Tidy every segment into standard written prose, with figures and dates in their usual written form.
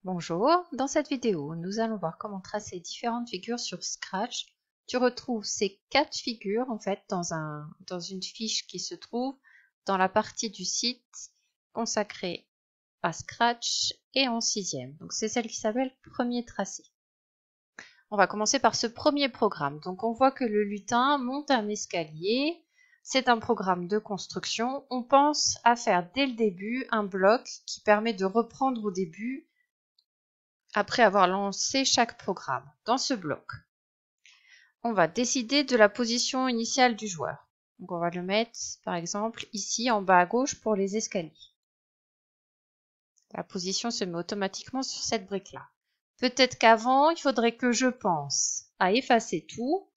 Bonjour, dans cette vidéo, nous allons voir comment tracer différentes figures sur Scratch. Tu retrouves ces 4 figures en fait dans une fiche qui se trouve dans la partie du site consacrée à Scratch et en 6e. Donc c'est celle qui s'appelle Premier tracé. On va commencer par ce premier programme. Donc on voit que le lutin monte un escalier. C'est un programme de construction. On pense à faire dès le début un bloc qui permet de reprendre au début après avoir lancé chaque programme. Dans ce bloc, on va décider de la position initiale du joueur. Donc on va le mettre par exemple ici en bas à gauche pour les escaliers. La position se met automatiquement sur cette brique-là. Peut-être qu'avant, il faudrait que je pense à effacer tout.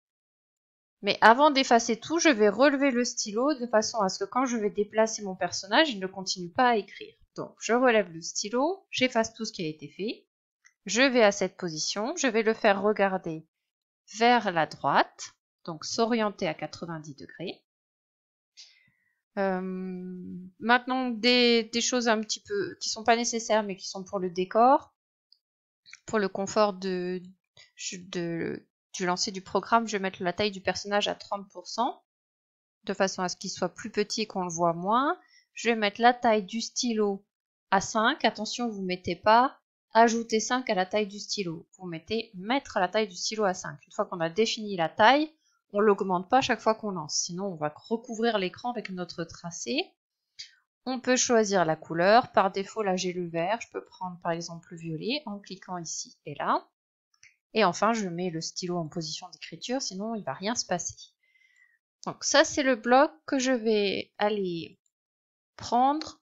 Mais avant d'effacer tout, je vais relever le stylo de façon à ce que quand je vais déplacer mon personnage, il ne continue pas à écrire. Donc je relève le stylo, j'efface tout ce qui a été fait. Je vais à cette position, je vais le faire regarder vers la droite, donc s'orienter à 90 degrés. Maintenant, des choses un petit peu qui sont pas nécessaires mais qui sont pour le décor, pour le confort du lancer du programme, je vais mettre la taille du personnage à 30%, de façon à ce qu'il soit plus petit et qu'on le voit moins. Je vais mettre la taille du stylo à 5, attention vous ne mettez pas ajouter 5 à la taille du stylo. Vous mettez mettre la taille du stylo à 5. Une fois qu'on a défini la taille, on ne l'augmente pas chaque fois qu'on lance. Sinon, on va recouvrir l'écran avec notre tracé. On peut choisir la couleur. Par défaut, là, j'ai le vert. Je peux prendre par exemple le violet en cliquant ici et là. Et enfin, je mets le stylo en position d'écriture, sinon il ne va rien se passer. Donc ça, c'est le bloc que je vais aller prendre.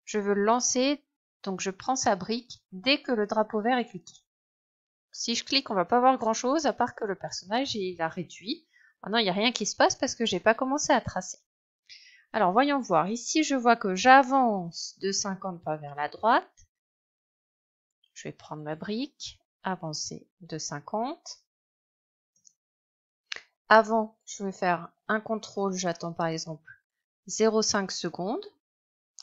Je veux le lancer. Donc je prends sa brique dès que le drapeau vert est cliqué. Si je clique, on va pas voir grand chose à part que le personnage il a réduit. Maintenant, il n'y a rien qui se passe parce que j'ai pas commencé à tracer. Alors voyons voir. Ici, je vois que j'avance de 50 pas vers la droite. Je vais prendre ma brique, avancer de 50. Avant, je vais faire un contrôle. J'attends par exemple 0,5 secondes.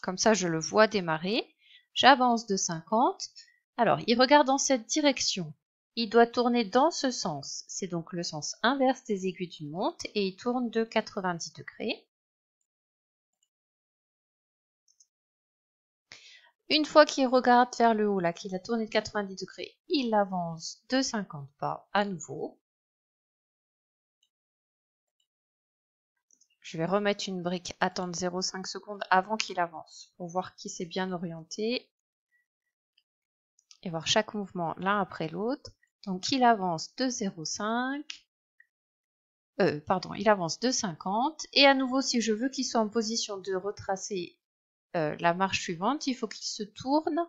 Comme ça, je le vois démarrer. J'avance de 50. Alors, il regarde dans cette direction. Il doit tourner dans ce sens. C'est donc le sens inverse des aiguilles d'une montre et il tourne de 90 degrés. Une fois qu'il regarde vers le haut, là, qu'il a tourné de 90 degrés, il avance de 50 pas à nouveau. Je vais remettre une brique, attendre 0,5 secondes avant qu'il avance pour voir qu'il s'est bien orienté et voir chaque mouvement l'un après l'autre. Donc il avance de 0,5, il avance de 50 et à nouveau si je veux qu'il soit en position de retracer la marche suivante, il faut qu'il se tourne.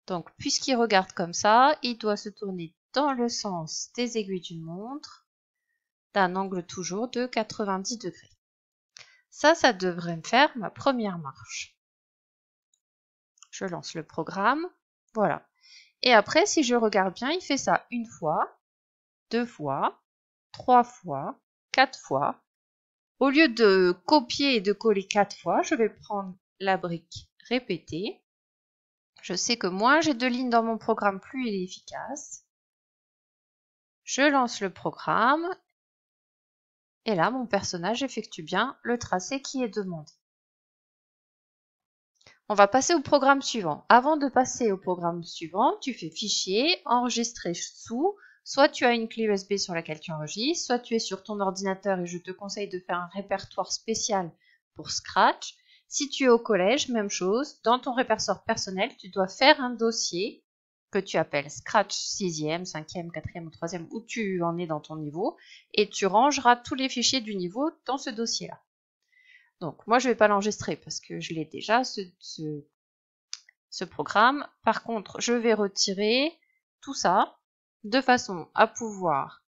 Donc puisqu'il regarde comme ça, il doit se tourner dans le sens des aiguilles d'une montre, d'un angle toujours de 90 degrés. Ça devrait me faire ma première marche. Je lance le programme, voilà. Et après, si je regarde bien, il fait ça une fois, 2 fois, 3 fois, 4 fois. Au lieu de copier et de coller 4 fois, je vais prendre la brique répéter. Je sais que moins j'ai de lignes dans mon programme, plus il est efficace. Je lance le programme. Et là, mon personnage effectue bien le tracé qui est demandé. On va passer au programme suivant. Avant de passer au programme suivant, tu fais Fichier, Enregistrer sous. Soit tu as une clé USB sur laquelle tu enregistres, soit tu es sur ton ordinateur et je te conseille de faire un répertoire spécial pour Scratch. Si tu es au collège, même chose. Dans ton répertoire personnel, tu dois faire un dossier que tu appelles Scratch 6e, 5e, 4e ou 3e, où tu en es dans ton niveau, et tu rangeras tous les fichiers du niveau dans ce dossier-là. Donc, moi, je ne vais pas l'enregistrer parce que je l'ai déjà, ce programme. Par contre, je vais retirer tout ça de façon à pouvoir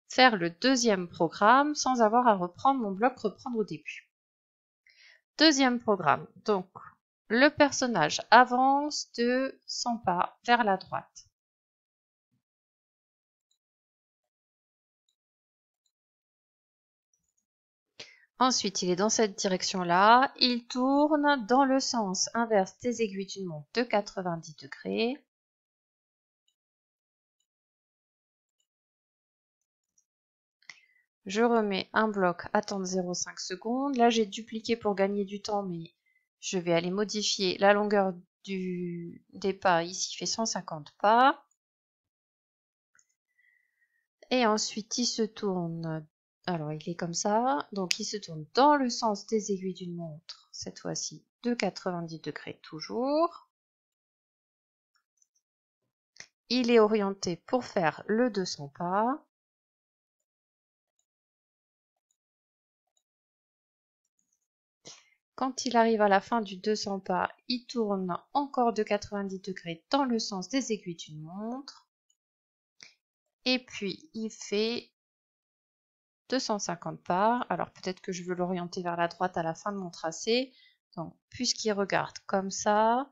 faire le deuxième programme sans avoir à reprendre mon bloc reprendre au début. Deuxième programme. Donc, le personnage avance de 100 pas vers la droite. Ensuite, il est dans cette direction-là. Il tourne dans le sens inverse des aiguilles d'une montre de 90 degrés. Je remets un bloc, attendre 0,5 secondes. Là, j'ai dupliqué pour gagner du temps, mais je vais aller modifier la longueur des pas. Ici, il fait 150 pas. Et ensuite, il se tourne. Alors, il est comme ça. Donc, il se tourne dans le sens des aiguilles d'une montre. Cette fois-ci, de 90 degrés toujours. Il est orienté pour faire le 200 pas. Quand il arrive à la fin du 200 pas, il tourne encore de 90 degrés dans le sens des aiguilles d'une montre. Et puis, il fait 250 pas. Alors, peut-être que je veux l'orienter vers la droite à la fin de mon tracé. Donc, puisqu'il regarde comme ça,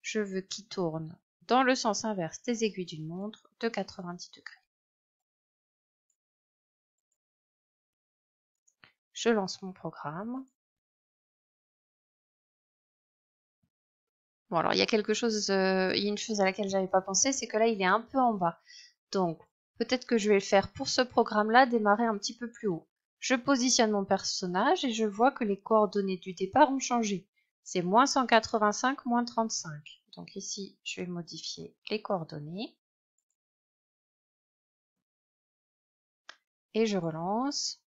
je veux qu'il tourne dans le sens inverse des aiguilles d'une montre de 90 degrés. Je lance mon programme. Bon, alors il y a quelque chose, il y a une chose à laquelle j'avais pas pensé, c'est que là il est un peu en bas. Donc peut-être que je vais le faire pour ce programme-là, démarrer un petit peu plus haut. Je positionne mon personnage et je vois que les coordonnées du départ ont changé. C'est moins 185, moins 35. Donc ici, je vais modifier les coordonnées. Et je relance.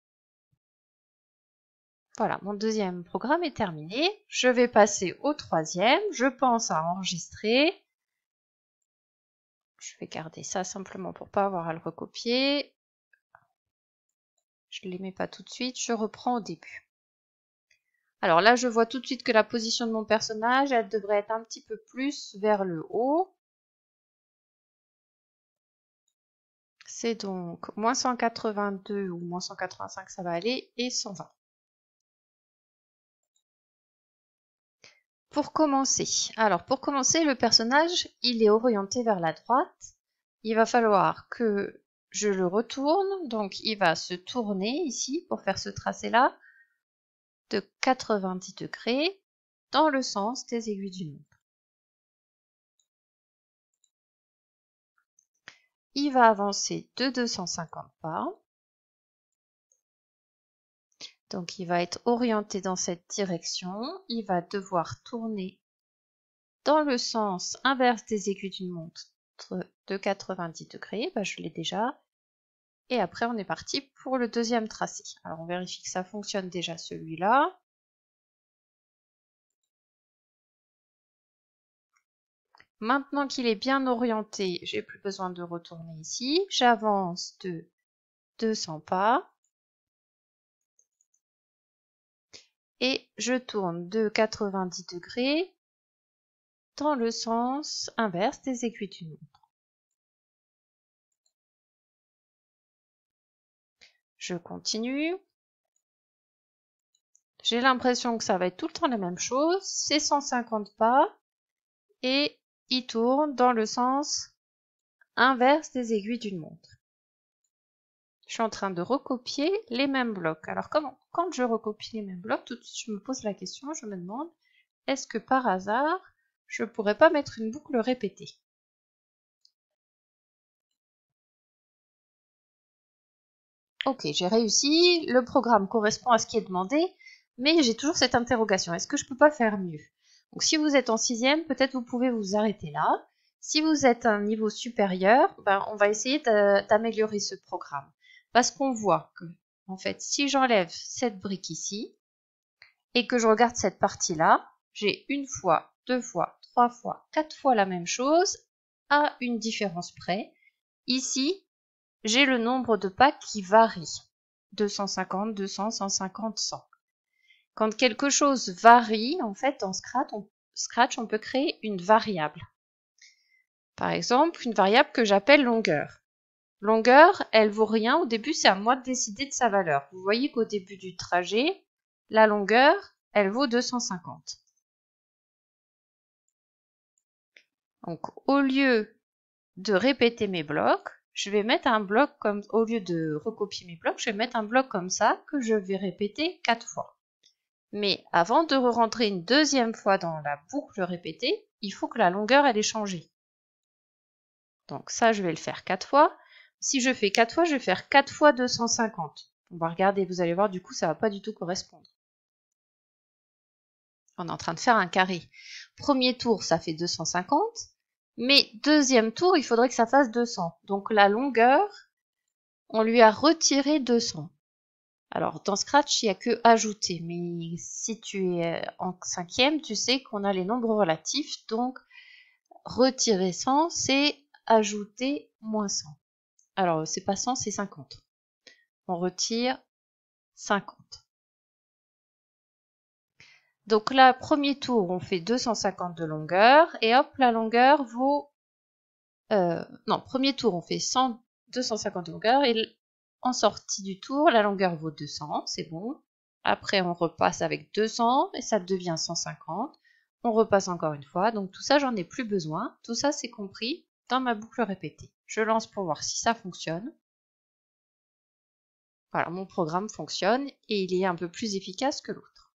Voilà, mon deuxième programme est terminé. Je vais passer au troisième. Je pense à enregistrer. Je vais garder ça simplement pour pas avoir à le recopier. Je ne les mets pas tout de suite. Je reprends au début. Alors là, je vois tout de suite que la position de mon personnage, elle devrait être un petit peu plus vers le haut. C'est donc moins 182 ou moins 185, ça va aller, et 120. Pour commencer, le personnage, il est orienté vers la droite. Il va falloir que je le retourne, donc il va se tourner ici pour faire ce tracé-là de 90 degrés dans le sens des aiguilles d'une montre. Il va avancer de 250 pas. Donc il va être orienté dans cette direction. Il va devoir tourner dans le sens inverse des aiguilles d'une montre de 90 degrés. Je l'ai déjà. Et après, on est parti pour le deuxième tracé. Alors, on vérifie que ça fonctionne déjà celui-là. Maintenant qu'il est bien orienté, j'ai plus besoin de retourner ici. J'avance de 200 pas. Et je tourne de 90 degrés dans le sens inverse des aiguilles d'une montre. Je continue. J'ai l'impression que ça va être tout le temps la même chose. C'est 150 pas et il tourne dans le sens inverse des aiguilles d'une montre. Je suis en train de recopier les mêmes blocs. Alors quand je recopie les mêmes blocs, tout de suite je me pose la question, je me demande, est-ce que par hasard, je ne pourrais pas mettre une boucle répétée? Ok, j'ai réussi, le programme correspond à ce qui est demandé, mais j'ai toujours cette interrogation, est-ce que je ne peux pas faire mieux? Donc si vous êtes en 6e, peut-être vous pouvez vous arrêter là. Si vous êtes à un niveau supérieur, on va essayer d'améliorer ce programme. Parce qu'on voit que, en fait, si j'enlève cette brique ici, et que je regarde cette partie-là, j'ai une fois, 2 fois, 3 fois, 4 fois la même chose, à une différence près. Ici, j'ai le nombre de pas qui varie. 250, 200, 150, 100. Quand quelque chose varie, en fait, dans Scratch, on peut créer une variable. Par exemple, une variable que j'appelle longueur. Longueur, elle vaut rien. Au début, c'est à moi de décider de sa valeur. Vous voyez qu'au début du trajet, la longueur, elle vaut 250. Donc, au lieu de répéter mes blocs, je vais mettre un bloc comme, au lieu de recopier mes blocs, je vais mettre un bloc comme ça que je vais répéter 4 fois. Mais avant de re-rentrer une deuxième fois dans la boucle répétée, il faut que la longueur elle ait changé. Donc ça, je vais le faire 4 fois. Si je fais 4 fois, je vais faire 4 fois 250. On va regarder, vous allez voir, du coup, ça va pas du tout correspondre. On est en train de faire un carré. Premier tour, ça fait 250. Mais deuxième tour, il faudrait que ça fasse 200. Donc la longueur, on lui a retiré 200. Alors dans Scratch, il n'y a que ajouter. Mais si tu es en cinquième, tu sais qu'on a les nombres relatifs. Donc retirer 100, c'est ajouter moins 100. Alors c'est pas 100, c'est 50. On retire 50. Donc là, premier tour, on fait 250 de longueur. Et hop, la longueur vaut... non, premier tour, on fait 250 de longueur. Et en sortie du tour, la longueur vaut 200, c'est bon. Après, on repasse avec 200 et ça devient 150. On repasse encore une fois. Donc tout ça, j'en ai plus besoin. Tout ça, c'est compris dans ma boucle répétée. Je lance pour voir si ça fonctionne. Voilà, mon programme fonctionne et il est un peu plus efficace que l'autre.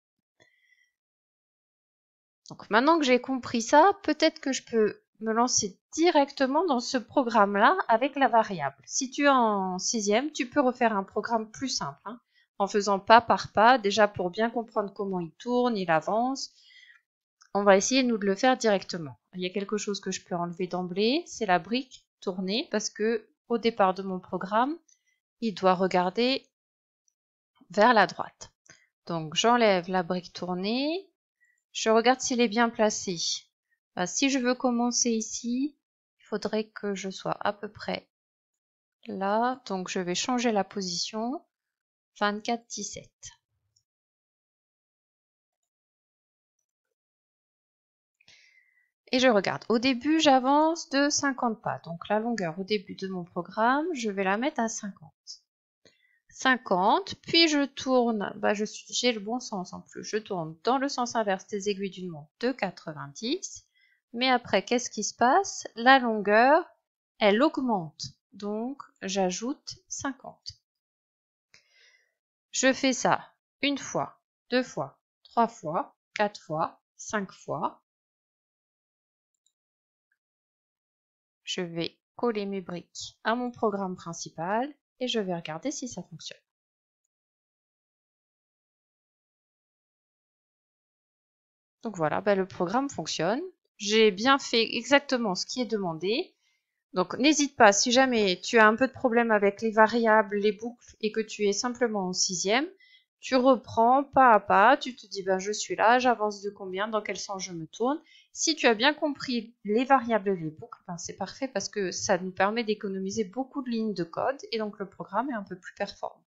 Donc maintenant que j'ai compris ça, peut-être que je peux me lancer directement dans ce programme-là avec la variable. Si tu es en sixième, tu peux refaire un programme plus simple, hein, en faisant pas par pas, déjà pour bien comprendre comment il tourne, il avance. On va essayer, nous, de le faire directement. Il y a quelque chose que je peux enlever d'emblée, c'est la brique tournée, parce que au départ de mon programme, il doit regarder vers la droite. Donc j'enlève la brique tournée. Je regarde s'il est bien placé. Si je veux commencer ici, il faudrait que je sois à peu près là. Donc je vais changer la position. 24, 17. Et je regarde. Au début, j'avance de 50 pas. Donc la longueur au début de mon programme, je vais la mettre à 50. 50, puis je tourne, j'ai le bon sens en plus, je tourne dans le sens inverse des aiguilles d'une montre de 90, mais après, qu'est-ce qui se passe? La longueur, elle augmente, donc j'ajoute 50. Je fais ça une fois, 2 fois, 3 fois, 4 fois, 5 fois. Je vais coller mes briques à mon programme principal et je vais regarder si ça fonctionne. Donc voilà, le programme fonctionne. J'ai bien fait exactement ce qui est demandé. Donc n'hésite pas, si jamais tu as un peu de problème avec les variables, les boucles et que tu es simplement en sixième, tu reprends pas à pas, tu te dis je suis là, j'avance de combien, dans quel sens je me tourne. Si tu as bien compris les variables et les boucles, c'est parfait parce que ça nous permet d'économiser beaucoup de lignes de code et donc le programme est un peu plus performant.